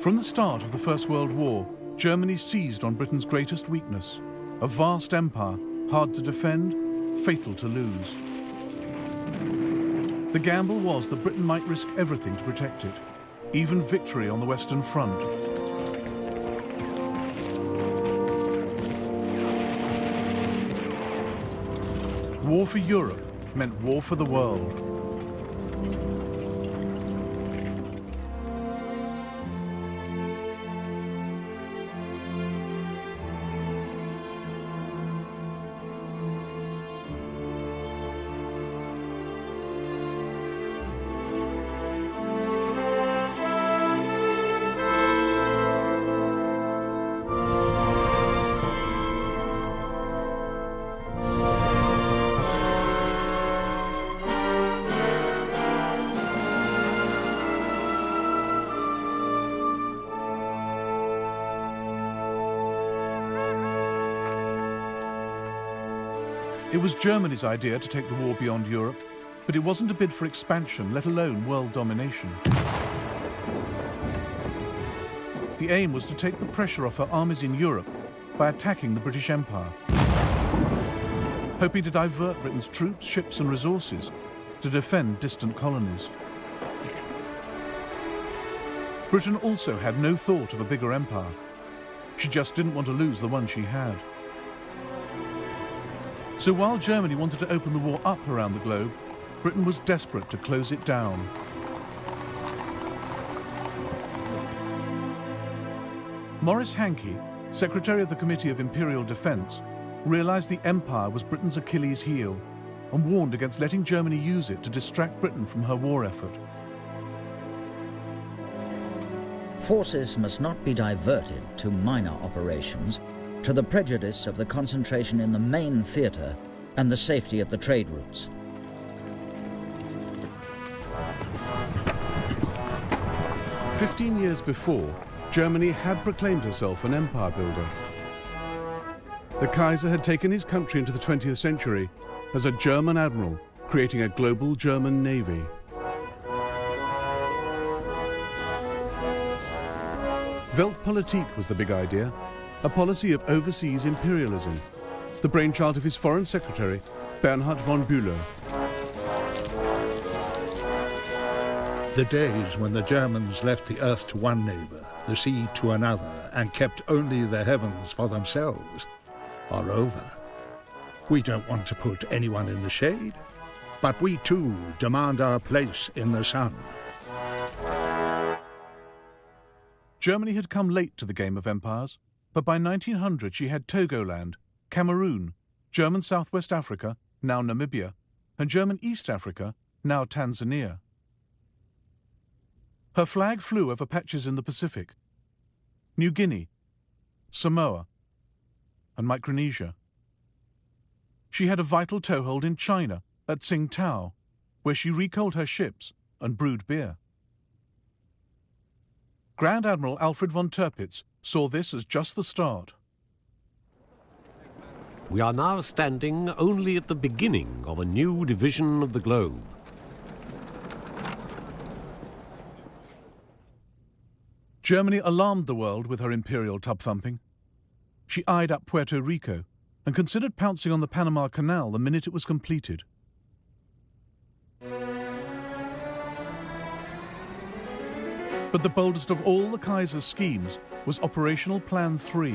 From the start of the First World War, Germany seized on Britain's greatest weakness, a vast empire, hard to defend, fatal to lose. The gamble was that Britain might risk everything to protect it, even victory on the Western Front. War for Europe meant war for the world. It was Germany's idea to take the war beyond Europe, but it wasn't a bid for expansion, let alone world domination. The aim was to take the pressure off her armies in Europe by attacking the British Empire, hoping to divert Britain's troops, ships and resources to defend distant colonies. Britain also had no thought of a bigger empire. She just didn't want to lose the one she had. So while Germany wanted to open the war up around the globe, Britain was desperate to close it down. Maurice Hankey, Secretary of the Committee of Imperial Defence, realised the empire was Britain's Achilles heel and warned against letting Germany use it to distract Britain from her war effort. Forces must not be diverted to minor operations, to the prejudice of the concentration in the main theatre and the safety of the trade routes. "15 years before, Germany had proclaimed herself an empire builder. The Kaiser had taken his country into the 20th century as a German admiral, creating a global German navy. Weltpolitik was the big idea, a policy of overseas imperialism, the brainchild of his foreign secretary, Bernhard von Bülow. The days when the Germans left the earth to one neighbour, the sea to another, and kept only the heavens for themselves are over. We don't want to put anyone in the shade, but we too demand our place in the sun. Germany had come late to the game of empires, but by 1900 she had Togoland, Cameroon, German Southwest Africa, now Namibia, and German East Africa, now Tanzania. Her flag flew over patches in the Pacific, New Guinea, Samoa, and Micronesia. She had a vital toehold in China at Tsingtao, where she recoaled her ships and brewed beer. Grand Admiral Alfred von Tirpitz saw this as just the start. We are now standing only at the beginning of a new division of the globe. Germany alarmed the world with her imperial tub-thumping. She eyed up Puerto Rico and considered pouncing on the Panama Canal the minute it was completed. But the boldest of all the Kaiser's schemes was Operational Plan 3.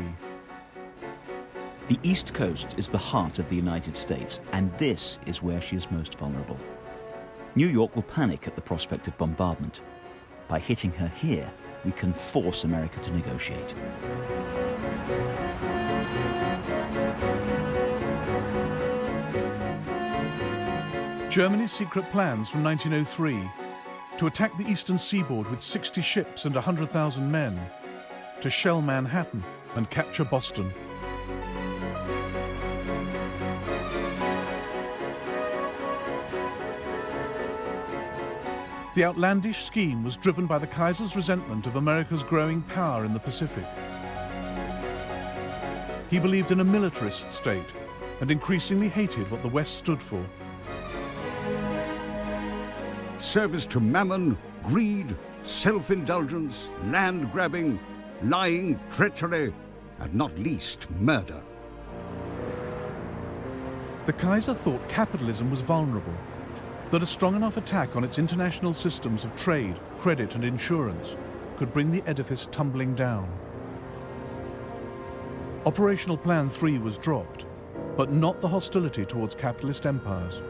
The East Coast is the heart of the United States, and this is where she is most vulnerable. New York will panic at the prospect of bombardment. By hitting her here, we can force America to negotiate. Germany's secret plans from 1903 to attack the eastern seaboard with 60 ships and 100,000 men, to shell Manhattan and capture Boston. The outlandish scheme was driven by the Kaiser's resentment of America's growing power in the Pacific. He believed in a militarist state and increasingly hated what the West stood for. Service to mammon, greed, self-indulgence, land-grabbing, lying, treachery, and not least murder. The Kaiser thought capitalism was vulnerable, that a strong enough attack on its international systems of trade, credit and insurance could bring the edifice tumbling down. Operational Plan 3 was dropped, but not the hostility towards capitalist empires.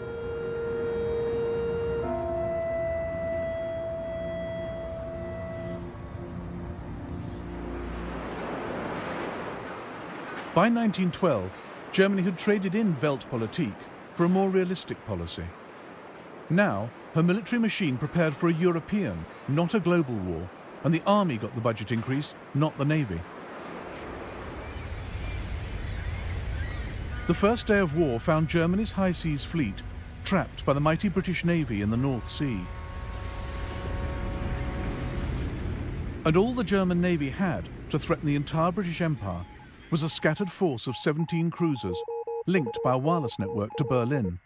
By 1912, Germany had traded in Weltpolitik for a more realistic policy. Now, her military machine prepared for a European, not a global war, and the army got the budget increase, not the navy. The first day of war found Germany's high seas fleet trapped by the mighty British Navy in the North Sea. And all the German Navy had to threaten the entire British Empire was a scattered force of 17 cruisers linked by a wireless network to Berlin.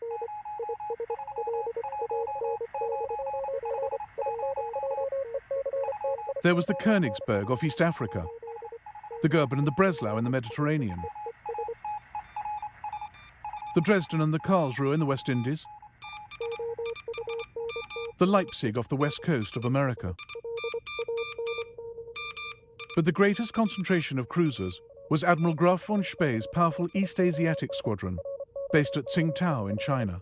There was the Königsberg off East Africa, the Goeben and the Breslau in the Mediterranean, the Dresden and the Karlsruhe in the West Indies, the Leipzig off the west coast of America. But the greatest concentration of cruisers was Admiral Graf von Spee's powerful East Asiatic Squadron, based at Tsingtao in China.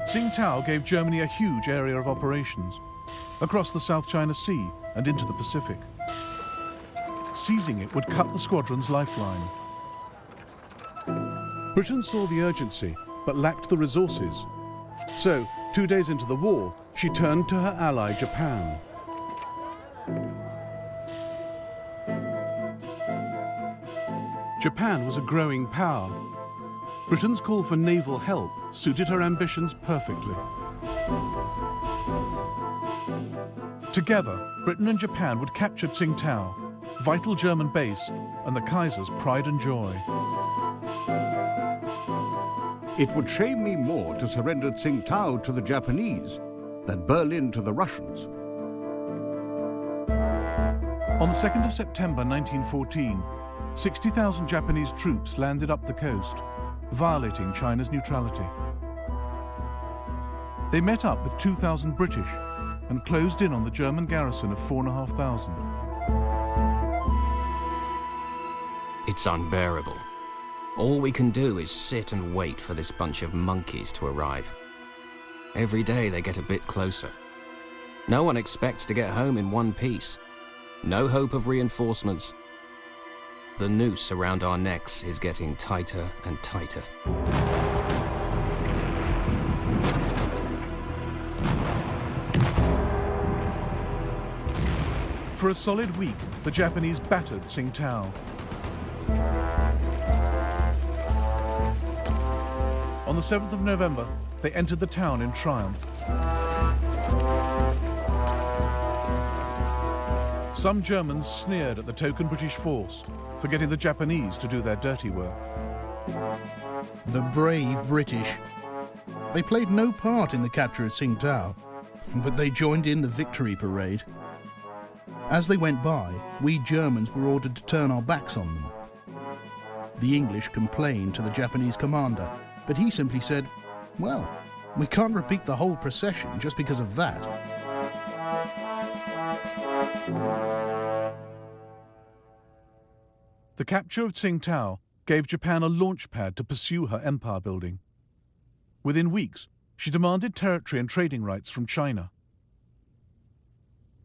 Tsingtao gave Germany a huge area of operations, across the South China Sea and into the Pacific. Seizing it would cut the squadron's lifeline. Britain saw the urgency, but lacked the resources. So, 2 days into the war, she turned to her ally Japan. Japan was a growing power. Britain's call for naval help suited her ambitions perfectly. Together, Britain and Japan would capture Tsingtao, vital German base, and the Kaiser's pride and joy. It would shame me more to surrender Tsingtao to the Japanese than Berlin to the Russians. On the 2nd of September 1914, 60,000 Japanese troops landed up the coast, violating China's neutrality. They met up with 2,000 British and closed in on the German garrison of 4,500. It's unbearable. All we can do is sit and wait for this bunch of monkeys to arrive. Every day they get a bit closer. No one expects to get home in one piece. No hope of reinforcements. The noose around our necks is getting tighter and tighter. For a solid week, the Japanese battered Tsingtao. On the 7th of November, they entered the town in triumph. Some Germans sneered at the token British force, forgetting the Japanese to do their dirty work. The brave British. They played no part in the capture of Tsingtao, but they joined in the victory parade. As they went by, we Germans were ordered to turn our backs on them. The English complained to the Japanese commander, but he simply said, "Well, we can't repeat the whole procession just because of that." The capture of Tsingtao gave Japan a launch pad to pursue her empire building. Within weeks, she demanded territory and trading rights from China.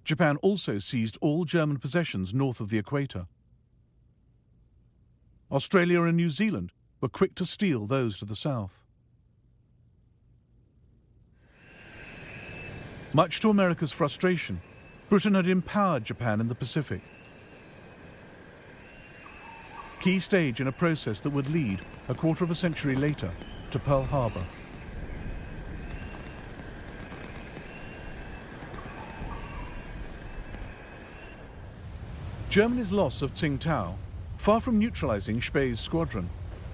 Japan also seized all German possessions north of the equator. Australia and New Zealand were quick to steal those to the south. Much to America's frustration, Britain had empowered Japan in the Pacific. Key stage in a process that would lead, a quarter of a century later, to Pearl Harbor. Germany's loss of Tsingtao, far from neutralizing Spee's squadron,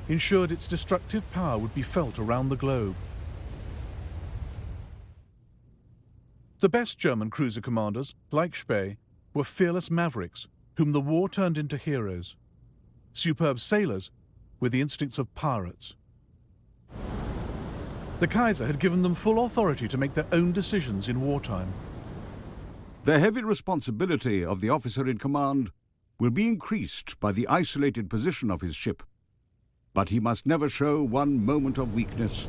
ensured its destructive power would be felt around the globe. The best German cruiser commanders, like Spee, were fearless mavericks whom the war turned into heroes. Superb sailors with the instincts of pirates. The Kaiser had given them full authority to make their own decisions in wartime. The heavy responsibility of the officer in command will be increased by the isolated position of his ship. But he must never show one moment of weakness.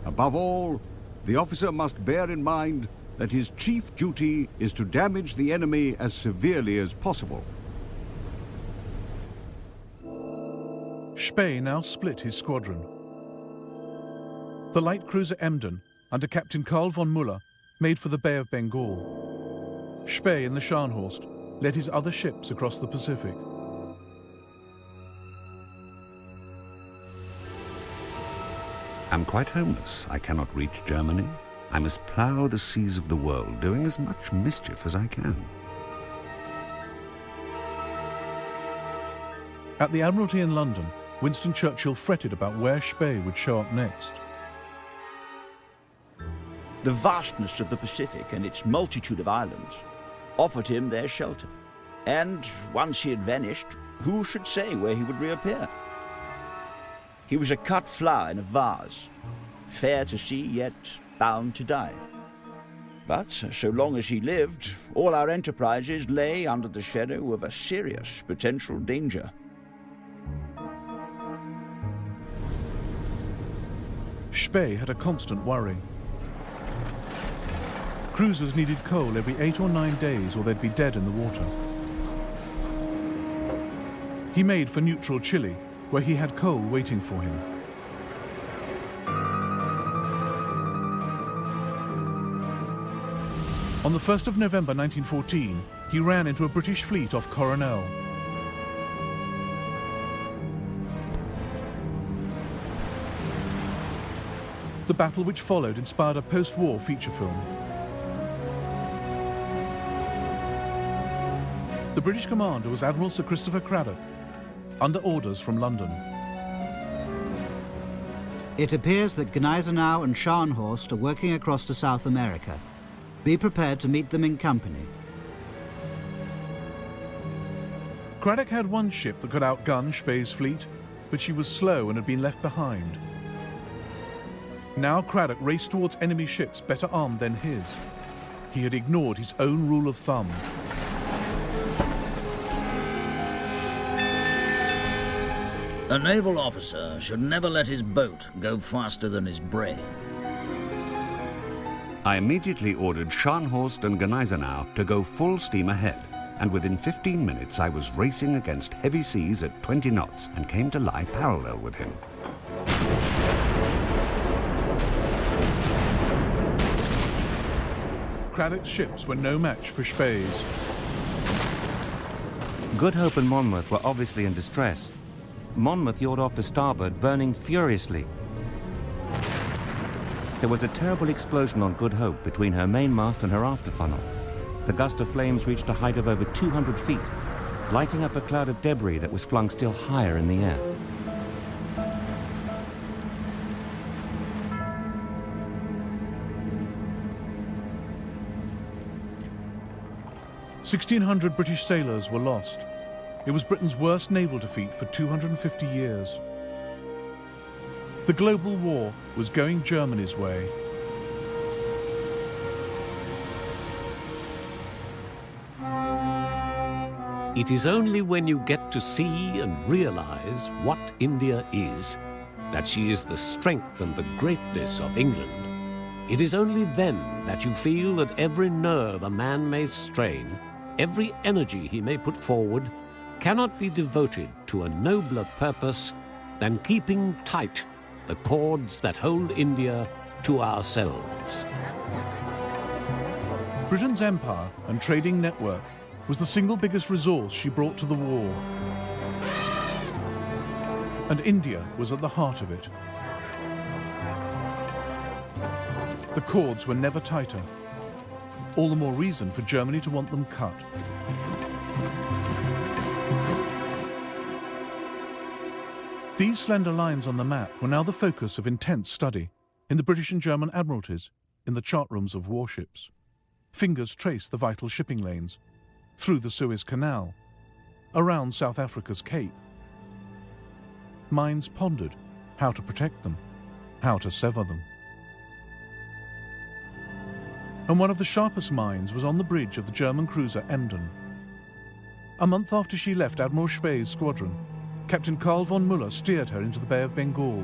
Above all, the officer must bear in mind that his chief duty is to damage the enemy as severely as possible. Spee now split his squadron. The light cruiser Emden, under Captain Karl von Müller, made for the Bay of Bengal. Spee in the Scharnhorst led his other ships across the Pacific. I'm quite homeless. I cannot reach Germany. I must plough the seas of the world, doing as much mischief as I can. At the Admiralty in London, Winston Churchill fretted about where Spee would show up next. The vastness of the Pacific and its multitude of islands offered him their shelter. And once he had vanished, who should say where he would reappear? He was a cut flower in a vase, fair to see, yet bound to die. But so long as he lived, all our enterprises lay under the shadow of a serious potential danger. Spee had a constant worry. Cruisers needed coal every 8 or 9 days or they'd be dead in the water. He made for neutral Chile, where he had coal waiting for him. On the 1st of November 1914, he ran into a British fleet off Coronel. The battle which followed inspired a post-war feature film. The British commander was Admiral Sir Christopher Cradock, under orders from London. It appears that Gneisenau and Scharnhorst are working across to South America. Be prepared to meet them in company. Cradock had one ship that could outgun Spee's fleet, but she was slow and had been left behind. Now Cradock raced towards enemy ships better armed than his. He had ignored his own rule of thumb. A naval officer should never let his boat go faster than his brain. I immediately ordered Scharnhorst and Gneisenau to go full steam ahead, and within 15 minutes I was racing against heavy seas at 20 knots and came to lie parallel with him. Cradock's ships were no match for Spee's. Good Hope and Monmouth were obviously in distress. Monmouth yawed off to starboard, burning furiously. There was a terrible explosion on Good Hope between her mainmast and her after funnel. The gust of flames reached a height of over 200 feet, lighting up a cloud of debris that was flung still higher in the air. "1,600 British sailors were lost. It was Britain's worst naval defeat for 250 years. The global war was going Germany's way. It is only when you get to see and realize what India is, that she is the strength and the greatness of England. It is only then that you feel that every nerve a man may strain, every energy he may put forward, cannot be devoted to a nobler purpose than keeping tight the cords that hold India to ourselves. Britain's empire and trading network was the single biggest resource she brought to the war. And India was at the heart of it. The cords were never tighter. All the more reason for Germany to want them cut. These slender lines on the map were now the focus of intense study in the British and German admiralties, in the chart rooms of warships. Fingers traced the vital shipping lanes, through the Suez Canal, around South Africa's Cape. Minds pondered how to protect them, how to sever them. And one of the sharpest minds was on the bridge of the German cruiser Emden. A month after she left Admiral Spee's squadron, Captain Karl von Müller steered her into the Bay of Bengal.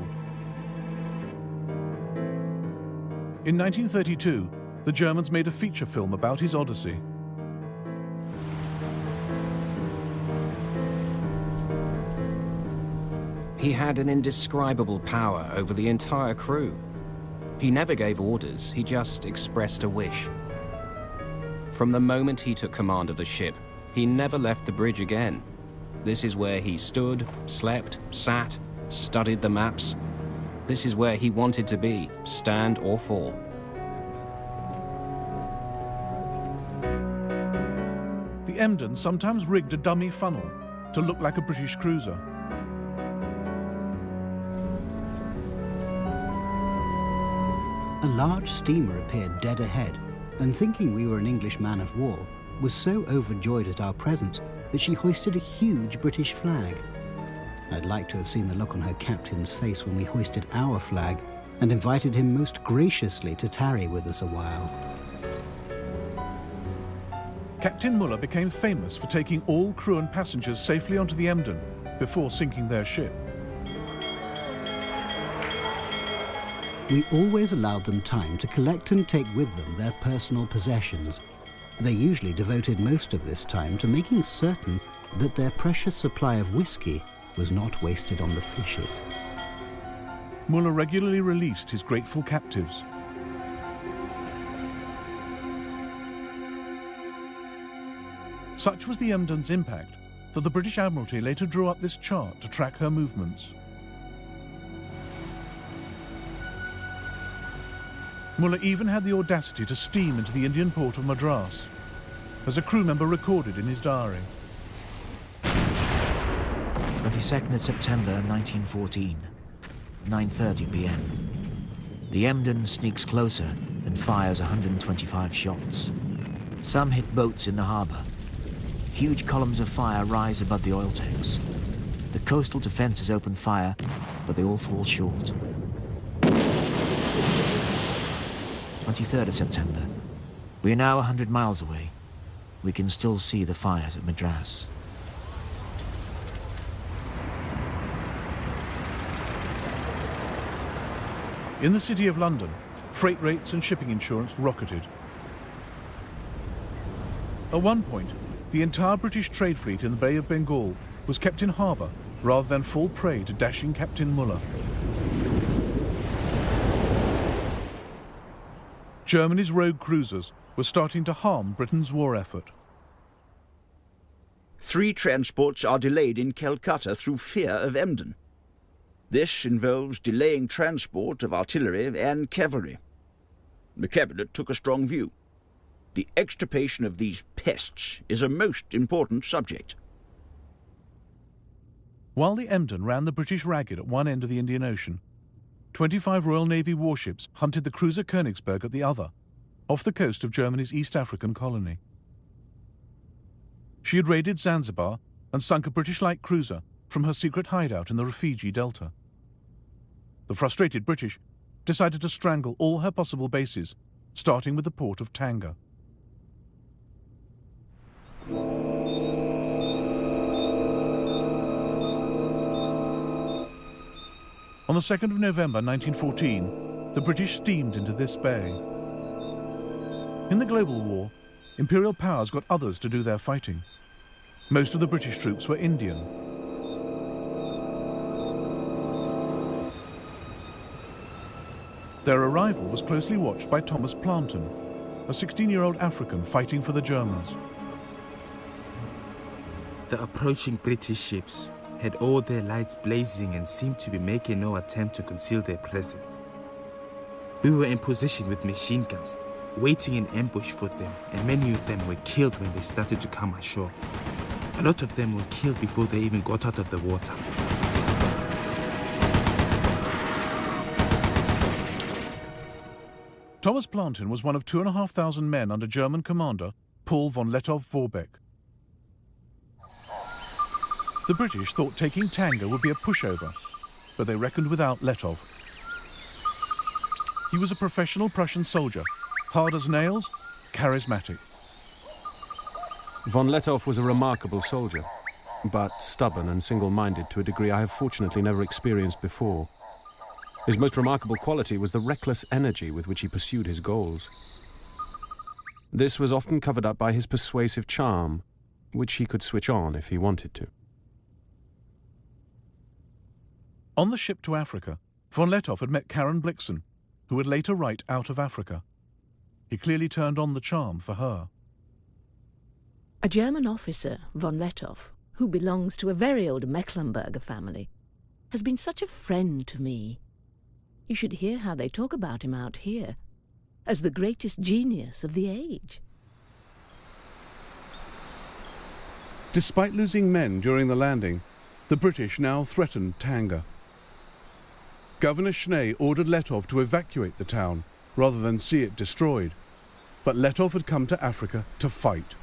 In 1932, the Germans made a feature film about his odyssey. He had an indescribable power over the entire crew. He never gave orders, he just expressed a wish. From the moment he took command of the ship, he never left the bridge again. This is where he stood, slept, sat, studied the maps. This is where he wanted to be, stand or fall. The Emden sometimes rigged a dummy funnel to look like a British cruiser. A large steamer appeared dead ahead, and thinking we were an English man of war, was so overjoyed at our presence that she hoisted a huge British flag. I'd like to have seen the look on her captain's face when we hoisted our flag and invited him most graciously to tarry with us a while. Captain Müller became famous for taking all crew and passengers safely onto the Emden before sinking their ship. We always allowed them time to collect and take with them their personal possessions. They usually devoted most of this time to making certain that their precious supply of whiskey was not wasted on the fishes. Müller regularly released his grateful captives. Such was the Emden's impact that the British Admiralty later drew up this chart to track her movements. Müller even had the audacity to steam into the Indian port of Madras, as a crew member recorded in his diary. 22nd of September 1914, 9:30 p.m. The Emden sneaks closer and fires 125 shots. Some hit boats in the harbour. Huge columns of fire rise above the oil tanks. The coastal defences open fire, but they all fall short. 23rd of September. We are now 100 miles away. We can still see the fires at Madras. In the City of London, freight rates and shipping insurance rocketed. At one point, the entire British trade fleet in the Bay of Bengal was kept in harbour rather than fall prey to dashing Captain Müller. Germany's rogue cruisers were starting to harm Britain's war effort. 3 transports are delayed in Calcutta through fear of Emden. This involves delaying transport of artillery and cavalry. The Cabinet took a strong view. The extirpation of these pests is a most important subject. While the Emden ran the British ragged at one end of the Indian Ocean, 25 Royal Navy warships hunted the cruiser Königsberg at the other, off the coast of Germany's East African colony. She had raided Zanzibar and sunk a British light cruiser from her secret hideout in the Rufiji Delta. The frustrated British decided to strangle all her possible bases, starting with the port of Tanga. On the 2nd of November 1914, the British steamed into this bay. In the global war, imperial powers got others to do their fighting. Most of the British troops were Indian. Their arrival was closely watched by Thomas Planton, a 16-year-old African fighting for the Germans. The approaching British ships had all their lights blazing and seemed to be making no attempt to conceal their presence. We were in position with machine guns, waiting in ambush for them, and many of them were killed when they started to come ashore. A lot of them were killed before they even got out of the water. Thomas Plantin was one of 2,500 men under German commander Paul von Lettow-Vorbeck. The British thought taking Tanga would be a pushover, but they reckoned without Lettow. He was a professional Prussian soldier, hard as nails, charismatic. Von Lettow was a remarkable soldier, but stubborn and single-minded to a degree I have fortunately never experienced before. His most remarkable quality was the reckless energy with which he pursued his goals. This was often covered up by his persuasive charm, which he could switch on if he wanted to. On the ship to Africa, von Lettow had met Karen Blixen, who would later write Out of Africa. He clearly turned on the charm for her. A German officer, von Lettow, who belongs to a very old Mecklenburger family, has been such a friend to me. You should hear how they talk about him out here, as the greatest genius of the age. Despite losing men during the landing, the British now threatened Tanga. Governor Schnee ordered Lettow to evacuate the town, rather than see it destroyed. But Lettow had come to Africa to fight.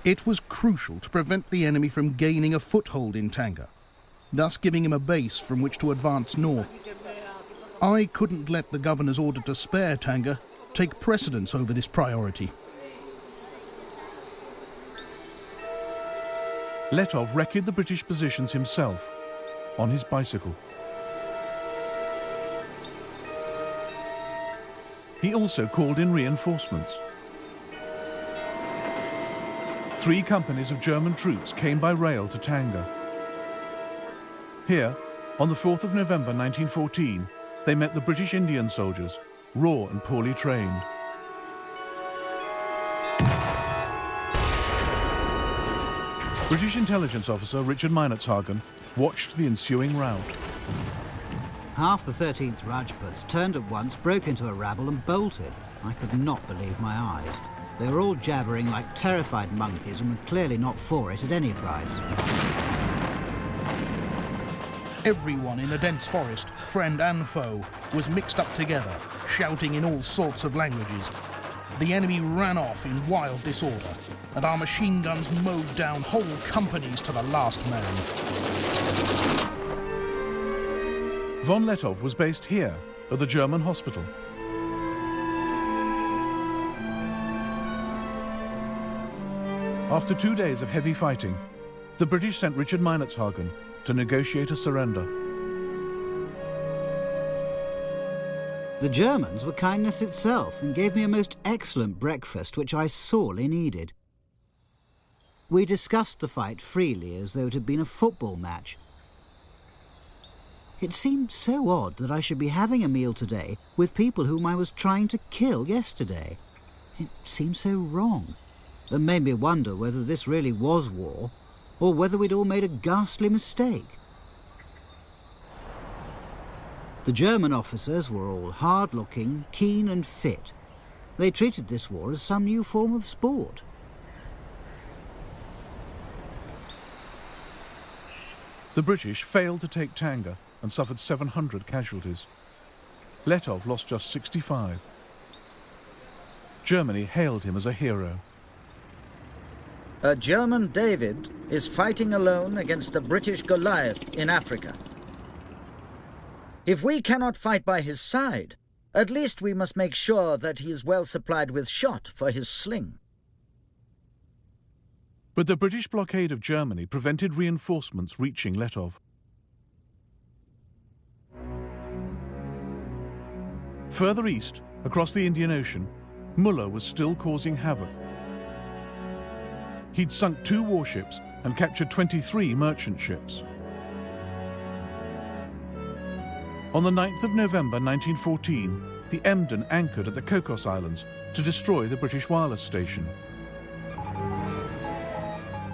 It was crucial to prevent the enemy from gaining a foothold in Tanga, thus giving him a base from which to advance north. I couldn't let the governor's order to spare Tanga take precedence over this priority. Lettow wrecked the British positions himself, on his bicycle. He also called in reinforcements. 3 companies of German troops came by rail to Tanga. Here, on the 4th of November 1914, they met the British Indian soldiers, raw and poorly trained. British intelligence officer Richard Meinertzhagen watched the ensuing rout. Half the 13th Rajputs turned at once, broke into a rabble and bolted. I could not believe my eyes. They were all jabbering like terrified monkeys and were clearly not for it at any price. Everyone in the dense forest, friend and foe, was mixed up together, shouting in all sorts of languages. The enemy ran off in wild disorder, and our machine guns mowed down whole companies to the last man. Von Lettow was based here, at the German hospital. After 2 days of heavy fighting, the British sent Richard Meinertzhagen to negotiate a surrender. The Germans were kindness itself and gave me a most excellent breakfast, which I sorely needed. We discussed the fight freely as though it had been a football match. It seemed so odd that I should be having a meal today with people whom I was trying to kill yesterday. It seemed so wrong, and made me wonder whether this really was war, or whether we'd all made a ghastly mistake. The German officers were all hard-looking, keen and fit. They treated this war as some new form of sport. The British failed to take Tanga and suffered 700 casualties. Lettow lost just 65. Germany hailed him as a hero. A German David is fighting alone against the British Goliath in Africa. If we cannot fight by his side, at least we must make sure that he is well supplied with shot for his sling. But the British blockade of Germany prevented reinforcements reaching Lettow. Further east, across the Indian Ocean, Muller was still causing havoc. He'd sunk 2 warships and captured 23 merchant ships. On the 9th of November 1914, the Emden anchored at the Cocos Islands to destroy the British wireless station.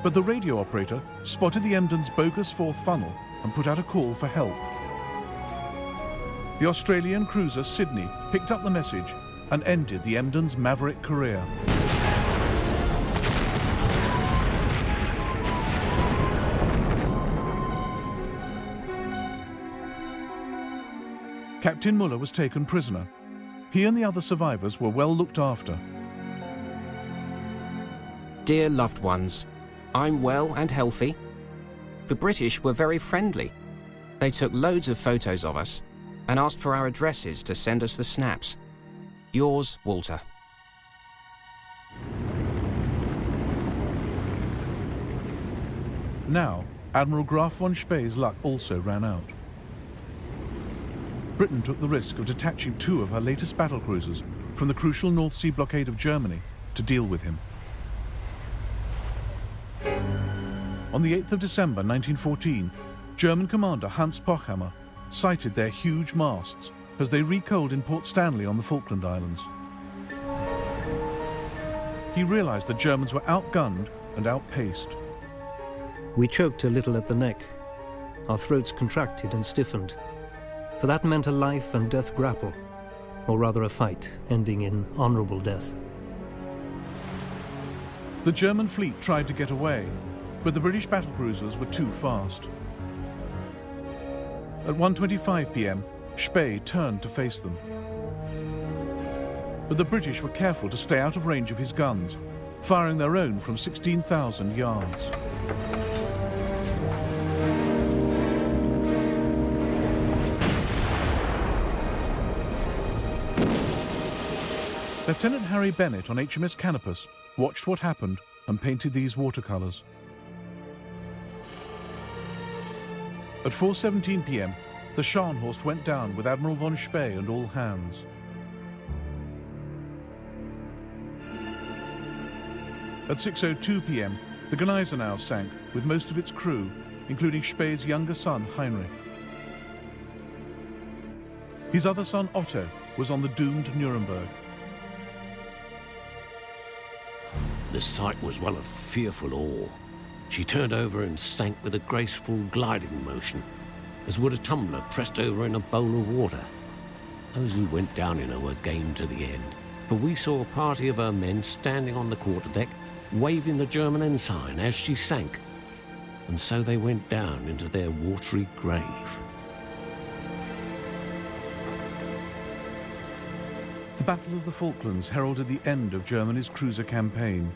But the radio operator spotted the Emden's bogus 4th funnel and put out a call for help. The Australian cruiser Sydney picked up the message and ended the Emden's maverick career. Captain Muller was taken prisoner, He and the other survivors were well looked after. Dear loved ones, I'm well and healthy. The British were very friendly. They took loads of photos of us and asked for our addresses to send us the snaps. Yours, Walter. Now, Admiral Graf von Spee's luck also ran out. Britain took the risk of detaching 2 of her latest battlecruisers from the crucial North Sea blockade of Germany to deal with him. On the 8th of December 1914, German commander Hans Pochhammer sighted their huge masts as they recoaled in Port Stanley on the Falkland Islands. He realized the Germans were outgunned and outpaced. We choked a little at the neck. Our throats contracted and stiffened. For that meant a life and death grapple, or rather a fight ending in honorable death. The German fleet tried to get away, but the British battlecruisers were too fast. At 1:25 p.m, Spee turned to face them. But the British were careful to stay out of range of his guns, firing their own from 16,000 yards. Lieutenant Harry Bennett on HMS Canopus watched what happened and painted these watercolours. At 4:17 p.m, the Scharnhorst went down with Admiral von Spee and all hands. At 6:02 p.m, the Gneisenau sank with most of its crew, including Spee's younger son Heinrich. His other son Otto was on the doomed Nuremberg. The sight was one of fearful awe. She turned over and sank with a graceful gliding motion, as would a tumbler pressed over in a bowl of water. Those who went down in her were game to the end, for we saw a party of her men standing on the quarterdeck, waving the German ensign as she sank, and so they went down into their watery grave. The Battle of the Falklands heralded the end of Germany's cruiser campaign.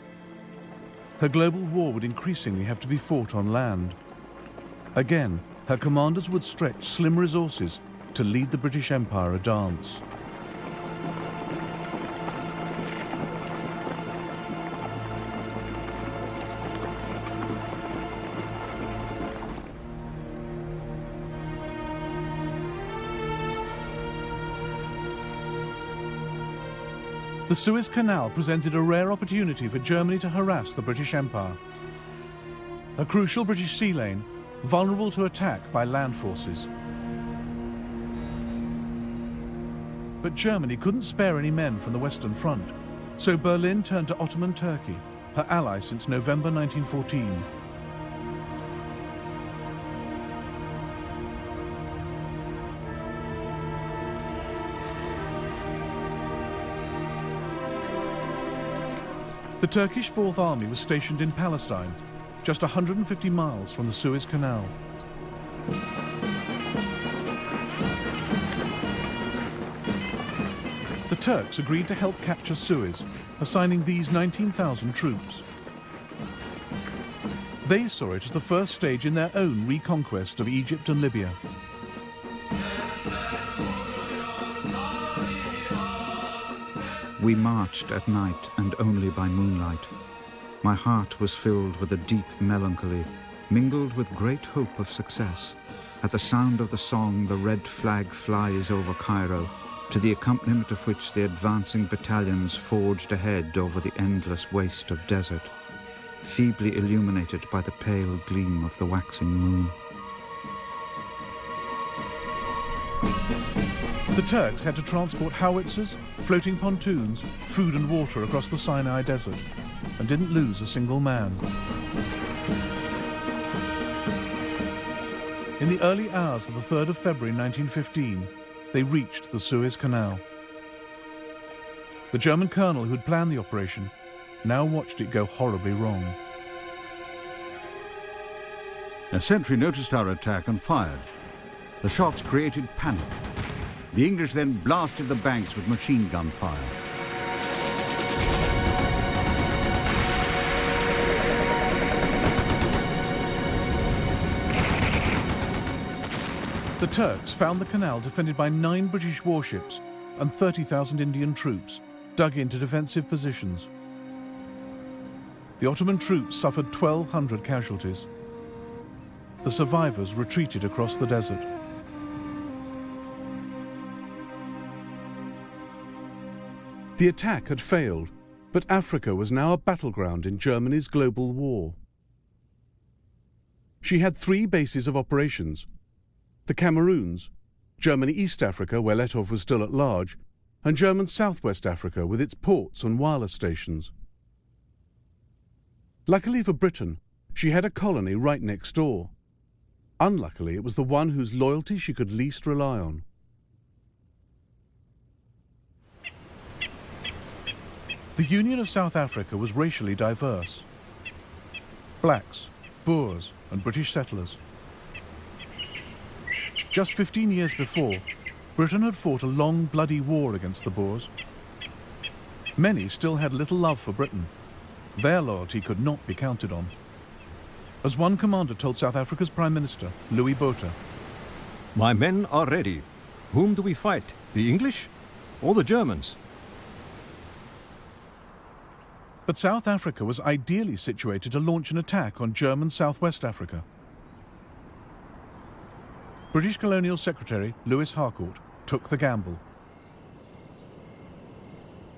Her global war would increasingly have to be fought on land. Again, her commanders would stretch slim resources to lead the British Empire a dance. The Suez Canal presented a rare opportunity for Germany to harass the British Empire. A crucial British sea lane, vulnerable to attack by land forces. But Germany couldn't spare any men from the Western Front, so Berlin turned to Ottoman Turkey, her ally since November 1914. The Turkish Fourth Army was stationed in Palestine, just 150 miles from the Suez Canal. The Turks agreed to help capture Suez, assigning these 19,000 troops. They saw it as the first stage in their own reconquest of Egypt and Libya. We marched at night and only by moonlight. My heart was filled with a deep melancholy, mingled with great hope of success. At the sound of the song, the red flag flies over Cairo, to the accompaniment of which the advancing battalions forged ahead over the endless waste of desert, feebly illuminated by the pale gleam of the waxing moon. The Turks had to transport howitzers, floating pontoons, food and water across the Sinai Desert, and didn't lose a single man. In the early hours of the 3rd of February 1915, they reached the Suez Canal. The German colonel who had planned the operation now watched it go horribly wrong. A sentry noticed our attack and fired. The shots created panic. The English then blasted the banks with machine gun fire. The Turks found the canal defended by 9 British warships and 30,000 Indian troops dug into defensive positions. The Ottoman troops suffered 1,200 casualties. The survivors retreated across the desert. The attack had failed, but Africa was now a battleground in Germany's global war. She had 3 bases of operations: the Cameroons, Germany East Africa, where Letov was still at large, and German Southwest Africa with its ports and wireless stations. Luckily for Britain, she had a colony right next door. Unluckily, it was the one whose loyalty she could least rely on. The Union of South Africa was racially diverse. Blacks, Boers, and British settlers. Just 15 years before, Britain had fought a long, bloody war against the Boers. Many still had little love for Britain. Their loyalty could not be counted on. As one commander told South Africa's Prime Minister, Louis Botha, "My men are ready. Whom do we fight? The English or the Germans?" But South Africa was ideally situated to launch an attack on German Southwest Africa. British Colonial Secretary Lewis Harcourt took the gamble.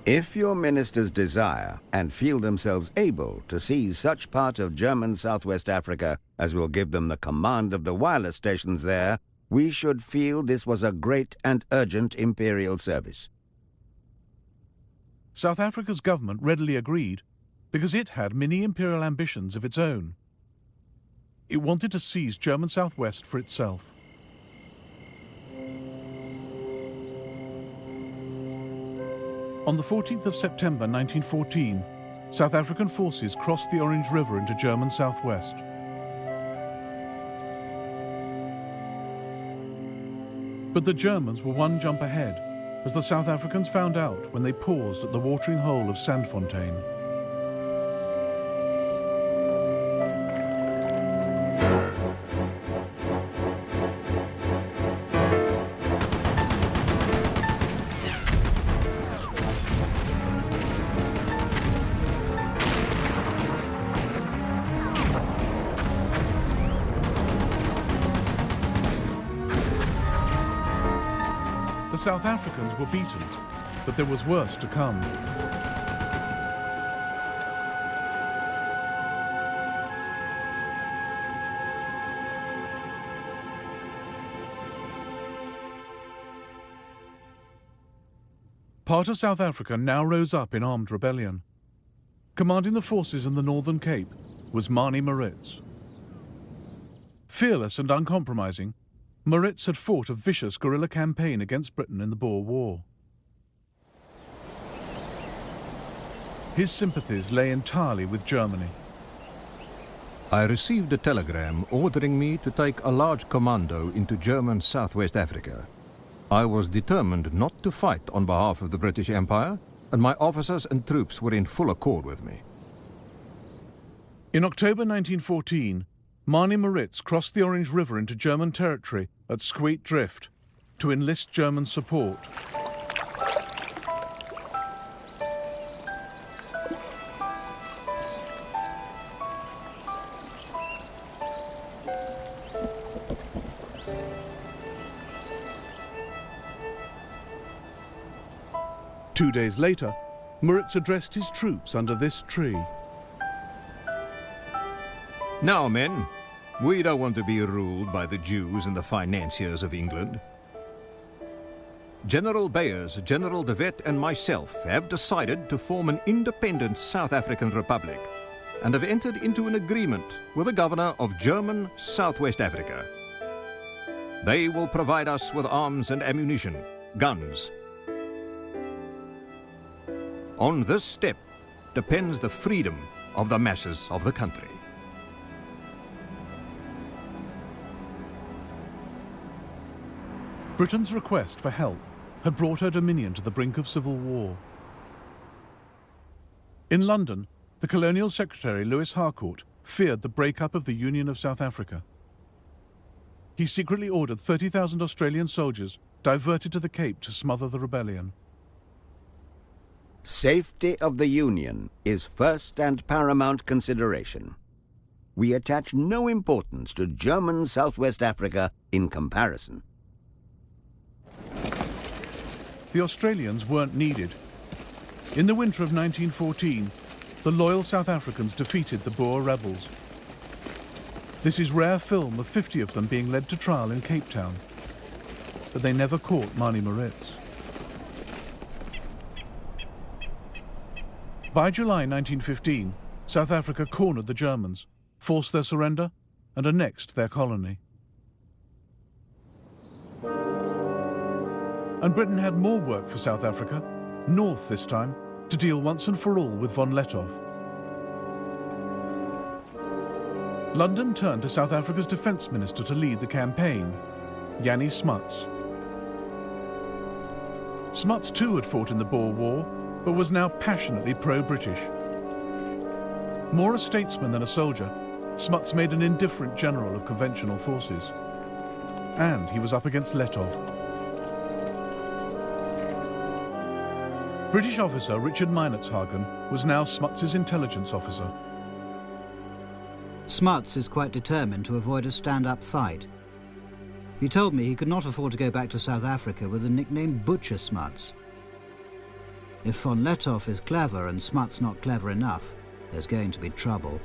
If your ministers desire and feel themselves able to seize such part of German Southwest Africa as will give them the command of the wireless stations there, we should feel this was a great and urgent imperial service. South Africa's government readily agreed because it had mini-imperial ambitions of its own. It wanted to seize German Southwest for itself. On the 14th of September 1914, South African forces crossed the Orange River into German Southwest. But the Germans were one jump ahead, as the South Africans found out when they paused at the watering hole of Sandfontein. The South Africans were beaten, but there was worse to come. Part of South Africa now rose up in armed rebellion. Commanding the forces in the Northern Cape was Manie Maritz. Fearless and uncompromising, Maritz had fought a vicious guerrilla campaign against Britain in the Boer War. His sympathies lay entirely with Germany. I received a telegram ordering me to take a large commando into German Southwest Africa. I was determined not to fight on behalf of the British Empire, and my officers and troops were in full accord with me. In October 1914, Manie Maritz crossed the Orange River into German territory at Squeet Drift to enlist German support. Two days later, Maritz addressed his troops under this tree. Now, men, we don't want to be ruled by the Jews and the financiers of England. General Beyers, General de Wet and myself have decided to form an independent South African Republic and have entered into an agreement with the governor of German Southwest Africa. They will provide us with arms and ammunition, guns. On this step depends the freedom of the masses of the country. Britain's request for help had brought her dominion to the brink of civil war. In London, the Colonial Secretary Lewis Harcourt feared the breakup of the Union of South Africa. He secretly ordered 30,000 Australian soldiers diverted to the Cape to smother the rebellion. Safety of the Union is first and paramount consideration. We attach no importance to German Southwest Africa in comparison. The Australians weren't needed. In the winter of 1914, the loyal South Africans defeated the Boer rebels. This is rare film of 50 of them being led to trial in Cape Town, but they never caught Mani Moritz. By July 1915, South Africa cornered the Germans, forced their surrender, and annexed their colony. And Britain had more work for South Africa, north this time, to deal once and for all with von Lettow. London turned to South Africa's defence minister to lead the campaign, Jannie Smuts. Smuts too had fought in the Boer War, but was now passionately pro-British. More a statesman than a soldier, Smuts made an indifferent general of conventional forces. And he was up against Lettow. British officer Richard Meinertzhagen was now Smuts's intelligence officer. Smuts is quite determined to avoid a stand-up fight. He told me he could not afford to go back to South Africa with the nickname Butcher Smuts. If von Lettow is clever and Smuts not clever enough, there's going to be trouble.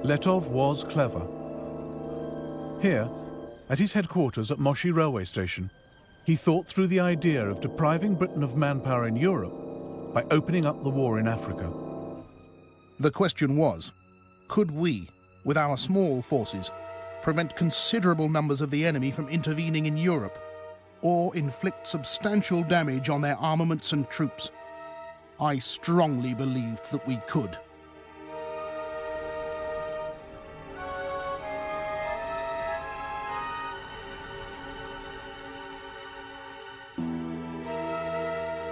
Lettow was clever. Here, at his headquarters at Moshi railway station, he thought through the idea of depriving Britain of manpower in Europe by opening up the war in Africa. The question was, could we, with our small forces, prevent considerable numbers of the enemy from intervening in Europe, or inflict substantial damage on their armaments and troops? I strongly believed that we could.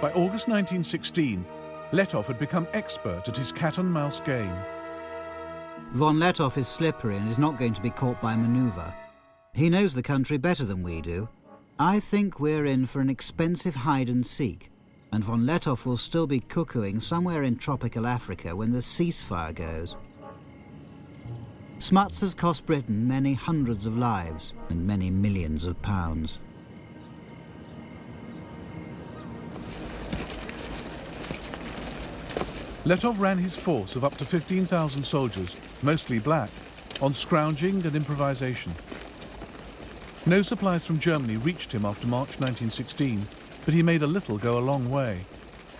By August 1916, Lettow had become expert at his cat-and-mouse game. Von Lettow is slippery and is not going to be caught by manoeuvre. He knows the country better than we do. I think we're in for an expensive hide-and-seek, and von Lettow will still be cuckooing somewhere in tropical Africa when the ceasefire goes. Smuts has cost Britain many hundreds of lives and many millions of pounds. Lettow ran his force of up to 15,000 soldiers, mostly black, on scrounging and improvisation. No supplies from Germany reached him after March 1916, but he made a little go a long way,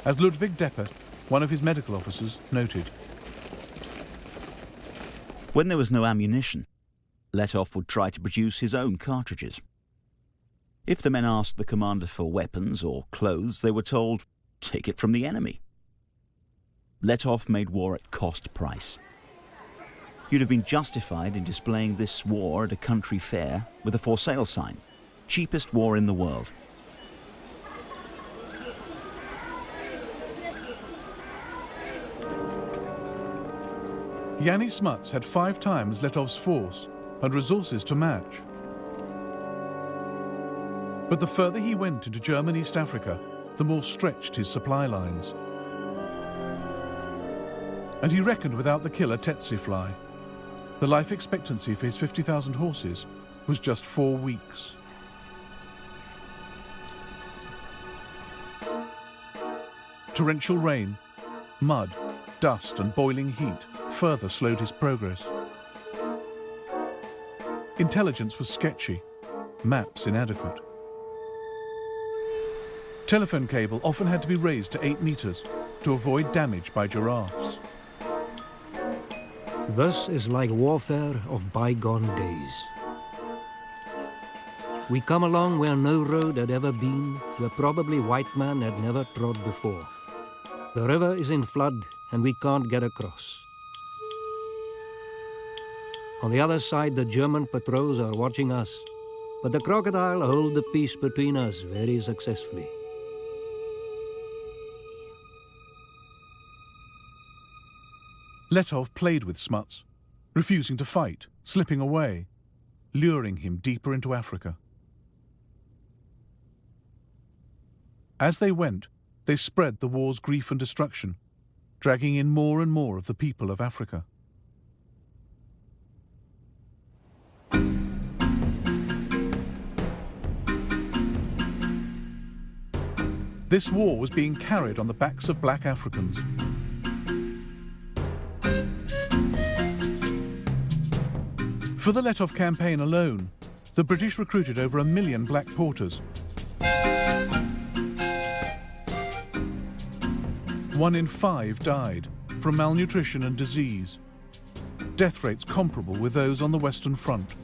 as Ludwig Deppe, one of his medical officers, noted. When there was no ammunition, Lettow would try to produce his own cartridges. If the men asked the commander for weapons or clothes, they were told, "Take it from the enemy." Lettow made war at cost price. You'd have been justified in displaying this war at a country fair with a for sale sign. Cheapest war in the world. Jannie Smuts had 5 times Lettow's force and resources to match. But the further he went into German East Africa, the more stretched his supply lines. And he reckoned without the killer tsetse fly. The life expectancy for his 50,000 horses was just 4 weeks. Torrential rain, mud, dust and boiling heat further slowed his progress. Intelligence was sketchy, maps inadequate. Telephone cable often had to be raised to 8 meters to avoid damage by giraffes. Thus is like warfare of bygone days. We come along where no road had ever been, where probably white man had never trod before. The river is in flood and we can't get across. On the other side, the German patrols are watching us, but the crocodile hold the peace between us very successfully. Letov played with Smuts, refusing to fight, slipping away, luring him deeper into Africa. As they went, they spread the war's grief and destruction, dragging in more and more of the people of Africa. This war was being carried on the backs of black Africans. For the Letov campaign alone, the British recruited over 1 million black porters. 1 in 5 died from malnutrition and disease, death rates comparable with those on the Western Front.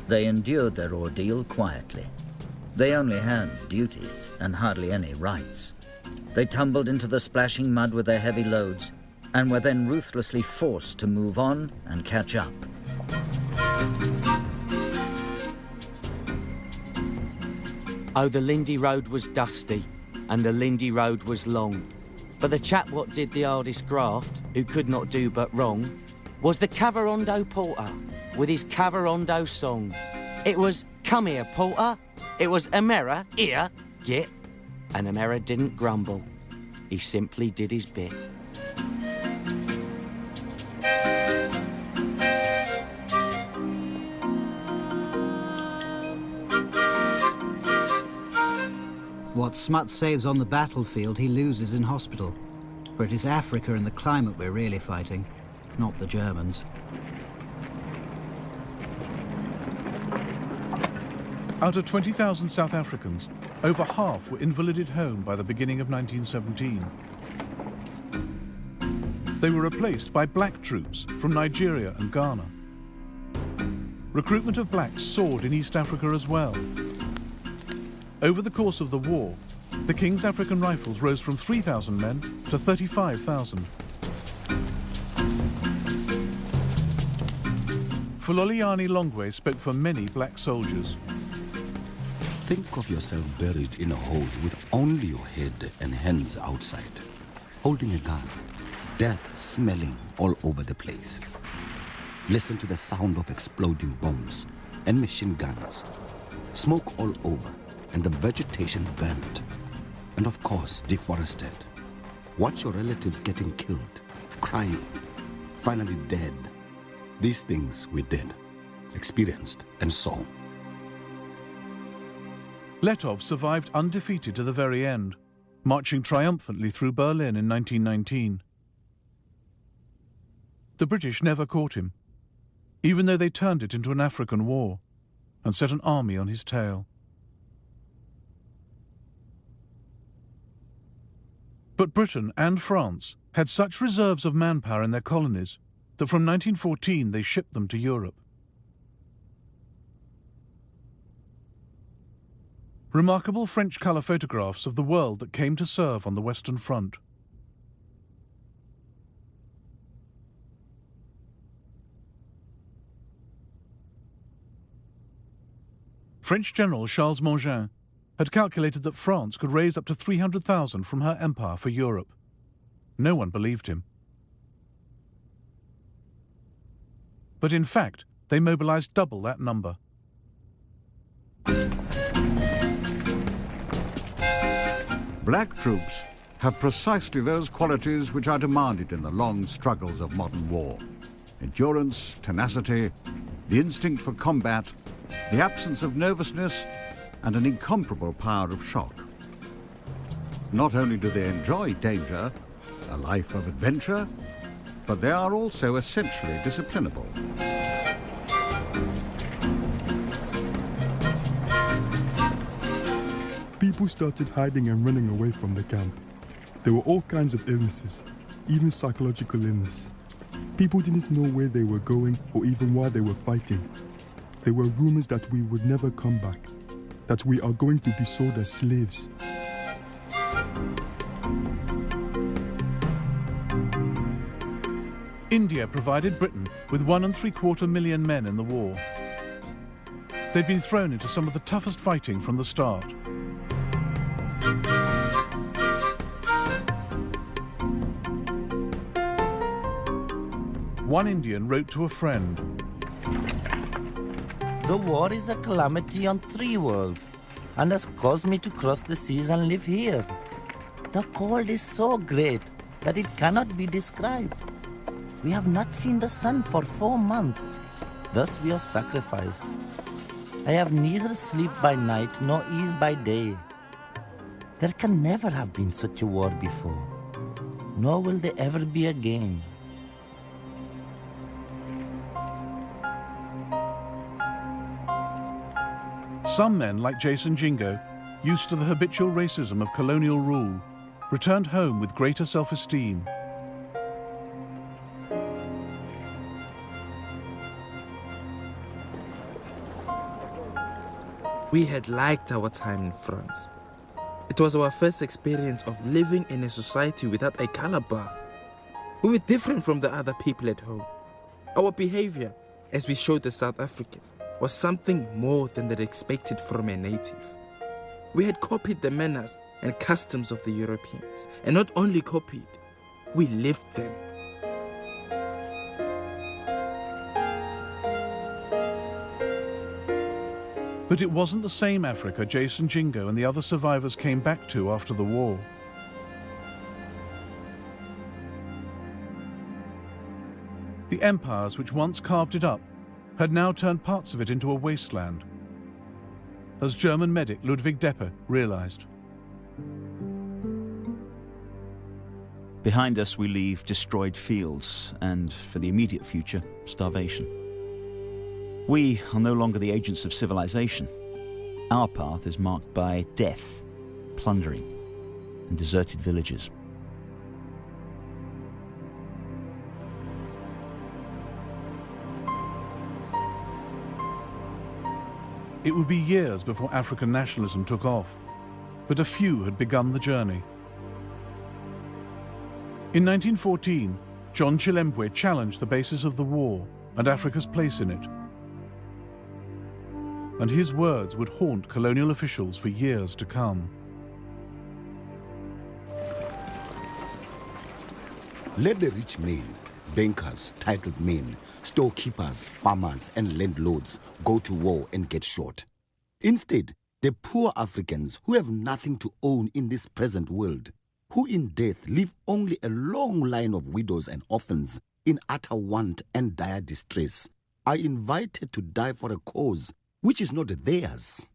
They endured their ordeal quietly. They only had duties and hardly any rights. They tumbled into the splashing mud with their heavy loads and were then ruthlessly forced to move on and catch up. Oh, the Lindy Road was dusty, and the Lindy Road was long. But the chap what did the hardest graft, who could not do but wrong, was the Cavarondo porter, with his Cavarondo song. It was, "Come here, porter." It was, "Amera, here, get." And Amera didn't grumble. He simply did his bit. What Smuts saves on the battlefield, he loses in hospital. For it is Africa and the climate we're really fighting, not the Germans. Out of 20,000 South Africans, over half were invalided home by the beginning of 1917. They were replaced by black troops from Nigeria and Ghana. Recruitment of blacks soared in East Africa as well. Over the course of the war, the King's African Rifles rose from 3,000 men to 35,000. Fuloliani Longwe spoke for many black soldiers. Think of yourself buried in a hole with only your head and hands outside, holding a gun, death smelling all over the place. Listen to the sound of exploding bombs and machine guns, smoke all over, and the vegetation burnt, and of course deforested. Watch your relatives getting killed, crying, finally dead. These things we did, experienced, and saw. Letov survived undefeated to the very end, marching triumphantly through Berlin in 1919. The British never caught him, even though they turned it into an African war and set an army on his tail. But Britain and France had such reserves of manpower in their colonies that from 1914 they shipped them to Europe. Remarkable French colour photographs of the world that came to serve on the Western Front. French General Charles Mangin had calculated that France could raise up to 300,000 from her empire for Europe. No one believed him. But in fact, they mobilized double that number. Black troops have precisely those qualities which are demanded in the long struggles of modern war. Endurance, tenacity, the instinct for combat, the absence of nervousness, and an incomparable power of shock. Not only do they enjoy danger, a life of adventure, but they are also essentially disciplinable. People started hiding and running away from the camp. There were all kinds of illnesses, even psychological illness. People didn't know where they were going or even why they were fighting. There were rumors that we would never come back, that we are going to be sold as slaves. India provided Britain with 1.75 million men in the war. They'd been thrown into some of the toughest fighting from the start. One Indian wrote to a friend, "The war is a calamity on 3 worlds and has caused me to cross the seas and live here. The cold is so great that it cannot be described. We have not seen the sun for 4 months. Thus we are sacrificed. I have neither sleep by night nor ease by day. There can never have been such a war before, nor will there ever be again." Some men, like Jason Jingo, used to the habitual racism of colonial rule, returned home with greater self-esteem. We had liked our time in France. It was our first experience of living in a society without a color bar. We were different from the other people at home. Our behavior, as we showed the South Africans, was something more than they expected from a native. We had copied the manners and customs of the Europeans, and not only copied, we lived them. But it wasn't the same Africa Jason Jingo and the other survivors came back to after the war. The empires which once carved it up had now turned parts of it into a wasteland, as German medic Ludwig Deppe realized. Behind us we leave destroyed fields and, for the immediate future, starvation. We are no longer the agents of civilization. Our path is marked by death, plundering, and deserted villages. It would be years before African nationalism took off, but a few had begun the journey. In 1914, John Chilembwe challenged the basis of the war and Africa's place in it. And his words would haunt colonial officials for years to come. Let the rich men, bankers, titled men, storekeepers, farmers, and landlords go to war and get shot. Instead, the poor Africans who have nothing to own in this present world, who in death leave only a long line of widows and orphans in utter want and dire distress, are invited to die for a cause which is not theirs.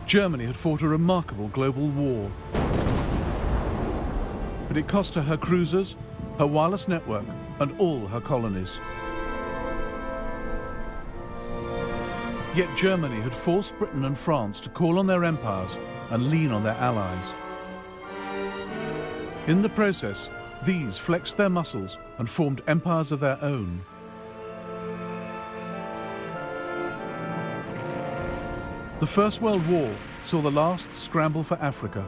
Germany had fought a remarkable global war. But it cost her cruisers, her wireless network, and all her colonies. Yet Germany had forced Britain and France to call on their empires and lean on their allies. In the process, these flexed their muscles and formed empires of their own. The First World War saw the last scramble for Africa.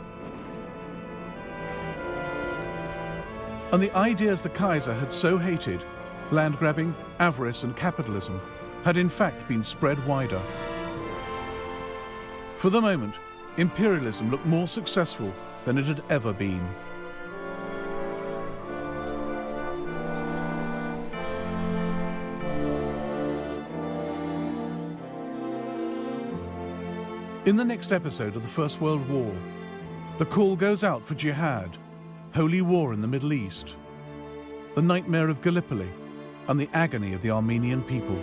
And the ideas the Kaiser had so hated, land grabbing, avarice and capitalism, had in fact been spread wider. For the moment, imperialism looked more successful than it had ever been. In the next episode of the First World War, the call goes out for jihad, holy war in the Middle East, the nightmare of Gallipoli, and the agony of the Armenian people.